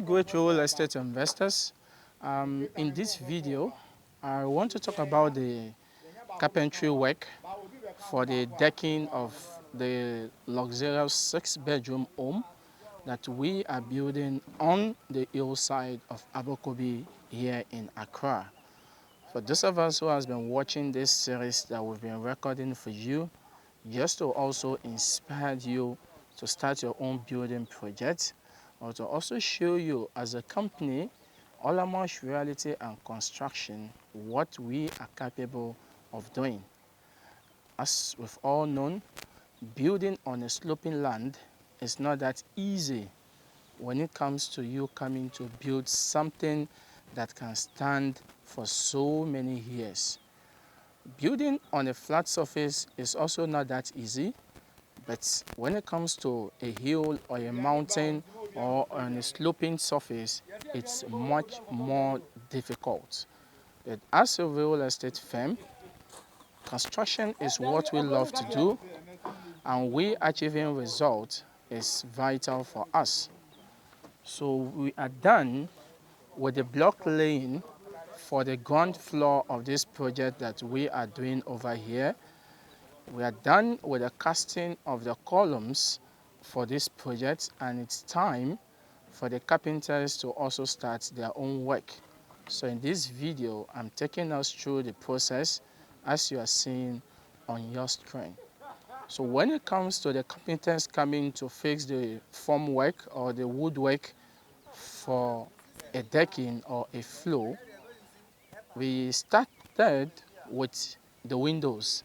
great real estate investors. In this video, I want to talk about the carpentry work for the decking of the luxurious 6-bedroom home that we are building on the hillside of Abokobi here in Accra. For those of us who has been watching this series that we've been recording for you, just to also inspire you to start your own building project, or to also show you as a company, OLAMOSH Realty and Construction, what we are capable of doing. As we've all known, building on a sloping land is not that easy when it comes to you coming to build something that can stand for so many years. Building on a flat surface is also not that easy, but when it comes to a hill or a mountain or on a sloping surface, it's much more difficult. But as a real estate firm, construction is what we love to do, and we achieving results is vital for us. So we are done with the block laying for the ground floor of this project that we are doing over here. We are done with the casting of the columns for this project, and it's time for the carpenters to also start their own work. So in this video, I'm taking us through the process as you are seeing on your screen. So when it comes to the carpenters coming to fix the formwork or the woodwork for a decking or a floor, we started with the windows,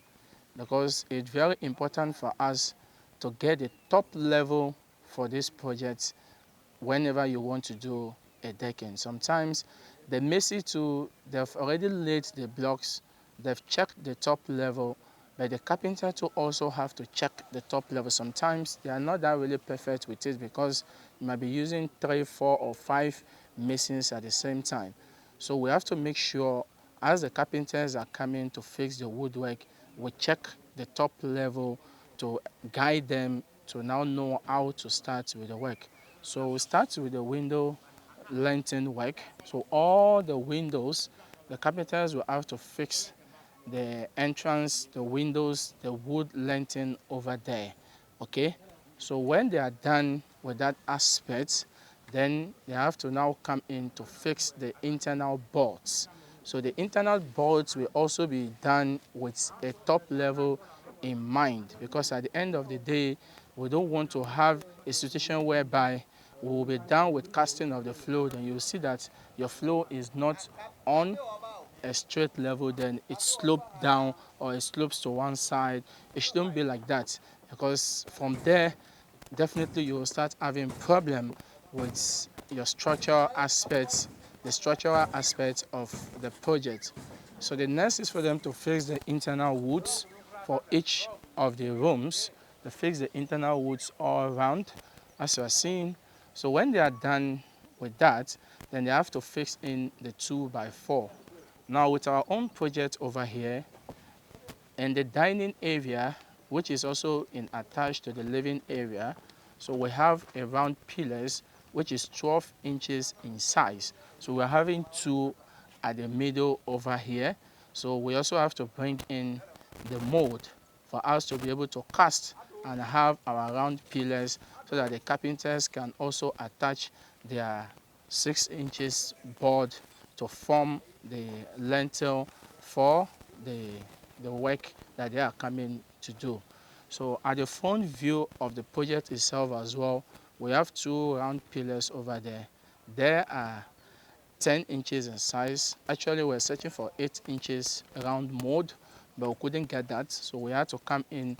because it's very important for us to get the top level for this project whenever you want to do a decking. Sometimes the messy too, they've already laid the blocks, they've checked the top level, but the carpenter too also have to check the top level. Sometimes they are not that really perfect with it because you might be using 3, 4, or 5 masons at the same time. So we have to make sure as the carpenters are coming to fix the woodwork, we check the top level to guide them to now know how to start with the work. So we start with the window lengthening work. So all the windows, the carpenters will have to fix the entrance, the windows, the wood lengthening over there. Okay, so when they are done with that aspect, then they have to now come in to fix the internal boards. So the internal boards will also be done with a top level in mind, because at the end of the day, we don't want to have a situation whereby we will be done with casting of the floor, then you'll see that your floor is not on a straight level, then it slopes down or it slopes to one side. It shouldn't be like that, because from there, definitely you will start having problem with your structural aspects, the structural aspects of the project. So the next is for them to fix the internal woods for each of the rooms. They fix the internal woods all around, as you are seeing. So when they are done with that, then they have to fix in the 2x4. Now with our own project over here, and the dining area, which is also attached to the living area, so we have a round pillars which is 12 inches in size. So we're having 2 at the middle over here. So we also have to bring in the mold for us to be able to cast and have our round pillars, so that the carpenters can also attach their 6 inches board to form the lintel for the work that they are coming to do. So at the front view of the project itself as well, we have 2 round pillars over there. They are 10 inches in size. Actually, we're searching for 8 inches round mold, but we couldn't get that. So we had to come in,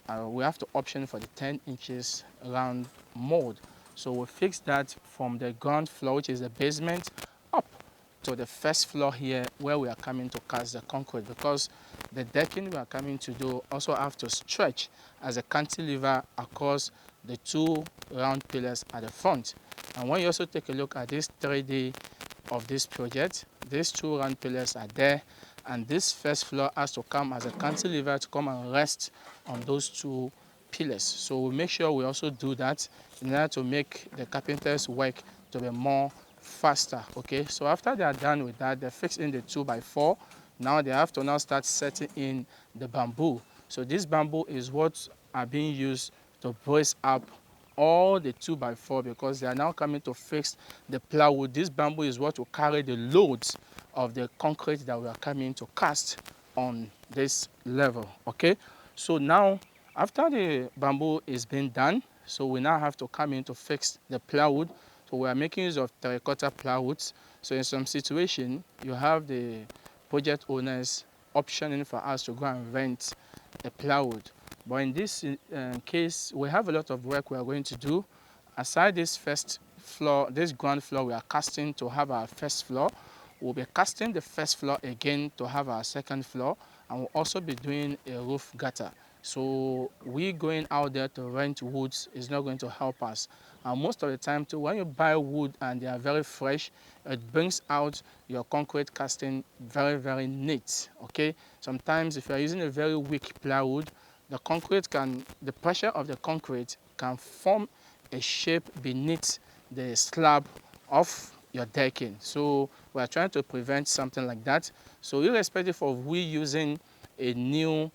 we have to option for the 10 inches round mold. So we fixed that from the ground floor, which is the basement, up to the first floor here, where we are coming to cast the concrete, because the decking we are coming to do also have to stretch as a cantilever across the 2 round pillars at the front. And when you also take a look at this 3D of this project, these 2 round pillars are there, and this first floor has to come as a cantilever to come and rest on those 2 pillars. So we make sure we also do that in order to make the carpenter's work to to be more faster. Okay, so after they are done with that, they fix in the 2x4. Now they have to now start setting in the bamboo. So this bamboo is what are being used to brace up all the 2x4, because they are now coming to fix the plywood. This bamboo is what will carry the loads of the concrete that we are coming to cast on this level. Okay, so now after the bamboo is being done, so we now have to come in to fix the plywood. So we are making use of terracotta plywoods. So in some situation, you have the project owners optioning for us to go and rent a plywood. But in this case, we have a lot of work we are going to do. Aside this first floor, this ground floor we are casting to have our first floor, we'll be casting the first floor again to have our second floor, and we'll also be doing a roof gutter. So we going out there to rent woods is not going to help us. And most of the time too, when you buy wood and they are very fresh, it brings out your concrete casting very neat. Okay, sometimes if you are using a very weak plywood, the pressure of the concrete can form a shape beneath the slab of your decking. So we are trying to prevent something like that. So irrespective of we using a new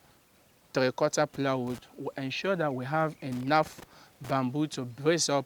terracotta plywood, we ensure that we have enough bamboo to brace up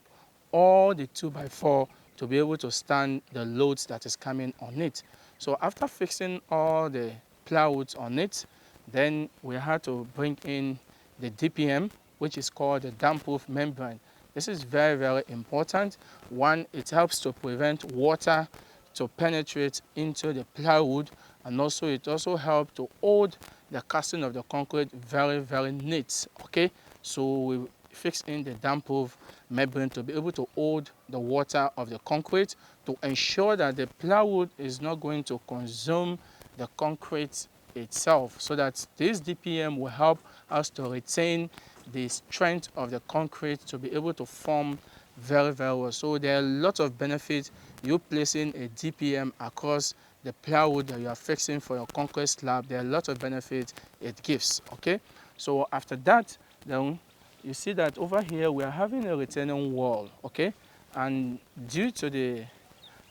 all the 2x4 to be able to stand the loads that is coming on it. So after fixing all the plywoods on it, then we had to bring in the DPM, which is called the damp-proof membrane. This is very important. One, it helps to prevent water to penetrate into the plywood, and also it also helps to hold the casting of the concrete very neat. Okay, so we fix in the damp-proof membrane to be able to hold the water of the concrete, to ensure that the plywood is not going to consume the concrete itself, so that this DPM will help us to retain the strength of the concrete to be able to form very well. So there are a lot of benefits you placing a DPM across the plywood that you are fixing for your concrete slab. There are a lot of benefits it gives. Okay, so after that, then you see that over here we are having a retaining wall. Okay, and due to the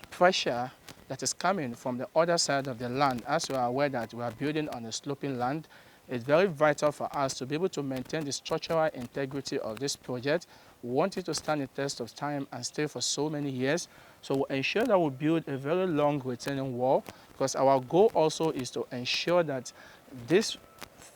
pressure that is coming from the other side of the land, as you are aware that we are building on a sloping land, it's very vital for us to be able to maintain the structural integrity of this project. We want it to stand the test of time and stay for so many years. So we'll ensure that we build a very long retaining wall, because our goal also is to ensure that this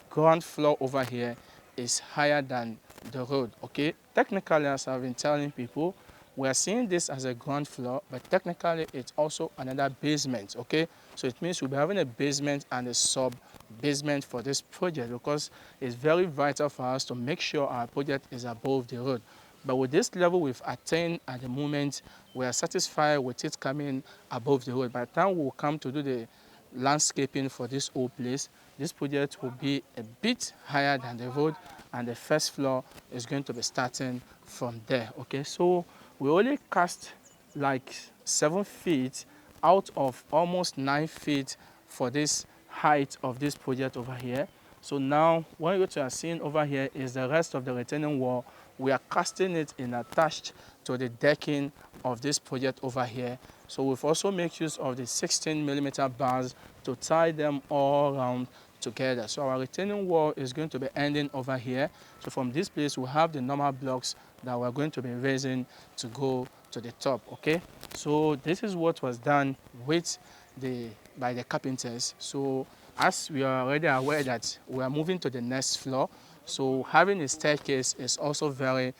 ground floor over here is higher than the road. Okay, technically, as I've been telling people, we are seeing this as a ground floor, but technically it's also another basement. Okay, so it means we'll be having a basement and a sub basement for this project, because it's very vital for us to make sure our project is above the road. But with this level we've attained at the moment, we are satisfied with it coming above the road. By the time we'll come to do the landscaping for this whole place, this project will be a bit higher than the road, and the first floor is going to be starting from there. Okay, so we only cast like 7 feet out of almost 9 feet for this height of this project over here. So now what you are seeing over here is the rest of the retaining wall. We are casting it in attached to the decking of this project over here. So we've also made use of the 16mm bars to tie them all around together. So our retaining wall is going to be ending over here. So from this place we have the normal blocks that we're going to be raising to go to the top. Okay, so this is what was done by the carpenters. So as we are already aware that we are moving to the next floor, so having a staircase is also very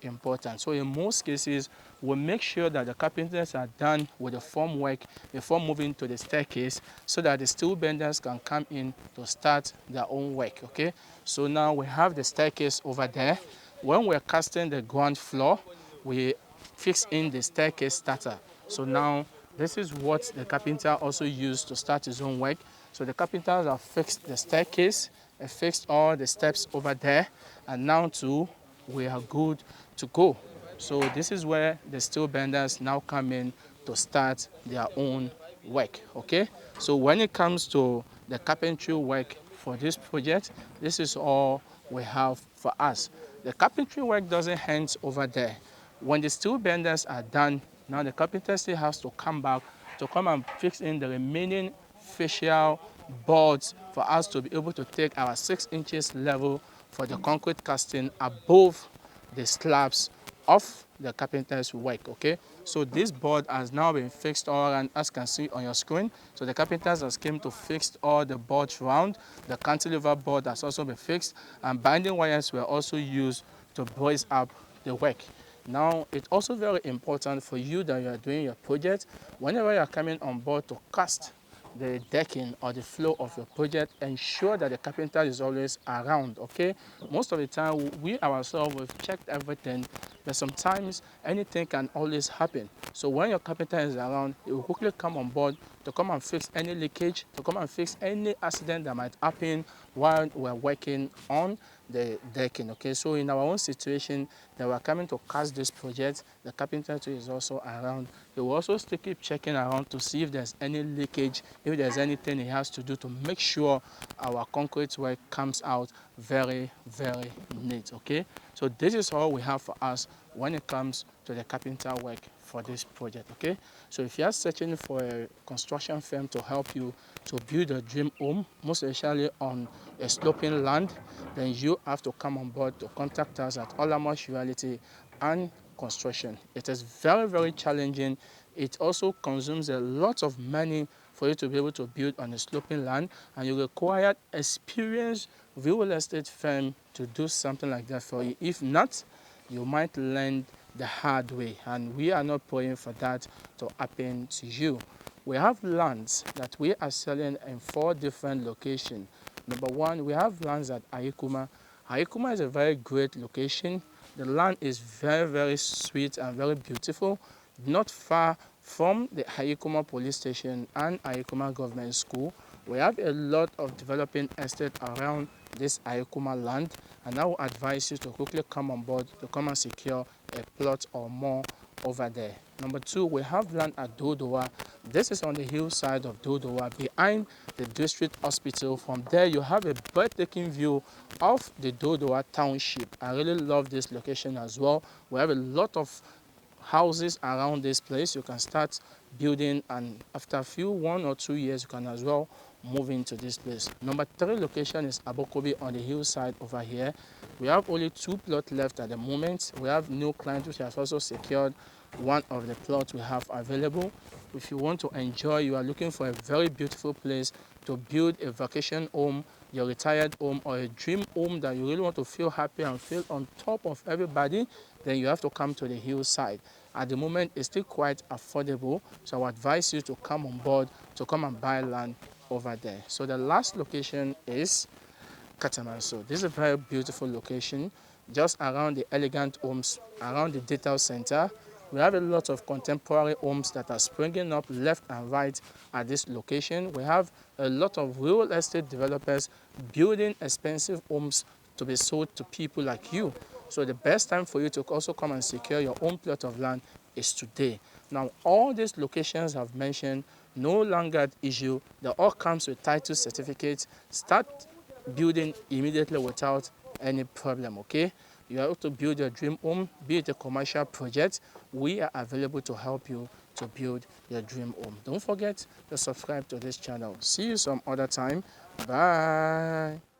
important. So in most cases, we'll make sure that the carpenters are done with the form work before moving to the staircase, so that the steel benders can come in to start their own work. Okay, so now we have the staircase over there. When we're casting the ground floor, we fix in the staircase starter. So now this is what the carpenter also used to start his own work. So the carpenters have fixed the staircase, and fixed all the steps over there, and now too we are good to go. So this is where the steel benders now come in to start their own work. Okay, so when it comes to the carpentry work for this project, this is all we have for us. The carpentry work doesn't end over there. When the steel benders are done Now the carpenter still has to come back to come and fix in the remaining facial boards for us to be able to take our 6 inches level for the concrete casting above the slabs of the carpenter's work. Okay, so this board has now been fixed all around, as you can see on your screen. So the carpenters has came to fix all the boards round. The cantilever board has also been fixed, and binding wires were also used to brace up the work. Now, it's also very important for you that you are doing your project. Whenever you are coming on board to cast the decking or the flow of your project, ensure that the carpenter is always around. Okay, most of the time we ourselves have checked everything, but sometimes anything can always happen. So when your carpenter is around, he will quickly come on board to come and fix any leakage, to come and fix any accident that might happen while we're working on the decking. Okay, so in our own situation that we're coming to cast this project, the carpenter too is also around. He will also still keep checking around to see if there's any leakage, if there's anything he has to do to make sure our concrete work comes out very, very neat. Okay, so this is all we have for us when it comes to the carpenter work for this project. Okay, so if you are searching for a construction firm to help you to build a dream home, most especially on a sloping land, then you have to come on board to contact us at OLAMOSH Reality and Construction. It is very, very challenging. It also consumes a lot of money for you to be able to build on a sloping land, and you require experienced real estate firm to do something like that for you. If not, you might learn the hard way, and we are not praying for that to happen to you. We have lands that we are selling in 4 different locations. Number 1, we have lands at Ayikuma. Ayikuma is a very great location. The land is very, very sweet and very beautiful, not far from the Ayikuma police station and Ayikuma government school. We have a lot of developing estate around this Ayikuma land, and I will advise you to quickly come on board to come and secure a plot or more over there. Number 2, we have land at Dodowa. This is on the hillside of Dodowa behind the district hospital. From there you have a breathtaking view of the Dodowa township. I really love this location as well. We have a lot of houses around this place. You can start building, and after a few 1 or 2 years you can as well move into this place. Number 3 location is Abokobi on the hillside over here. We have only 2 plots left at the moment. We have new clients which has also secured one of the plots we have available. If you want to enjoy, you are looking for a very beautiful place to build a vacation home, your retired home, or a dream home that you really want to feel happy and feel on top of everybody, then you have to come to the hillside. At the moment, it's still quite affordable, so I would advise you to come on board to come and buy land over there. So the last location is Katamanso. This is a very beautiful location, just around the elegant homes, around the detail center. We have a lot of contemporary homes that are springing up left and right at this location. We have a lot of real estate developers building expensive homes to be sold to people like you. So the best time for you to also come and secure your own plot of land is today. Now, all these locations I've mentioned no longer an issue. They all comes with title certificates. Start building immediately without any problem. Okay, you have to build your dream home, be it a commercial project. We are available to help you to build your dream home. Don't forget to subscribe to this channel. See you some other time. Bye.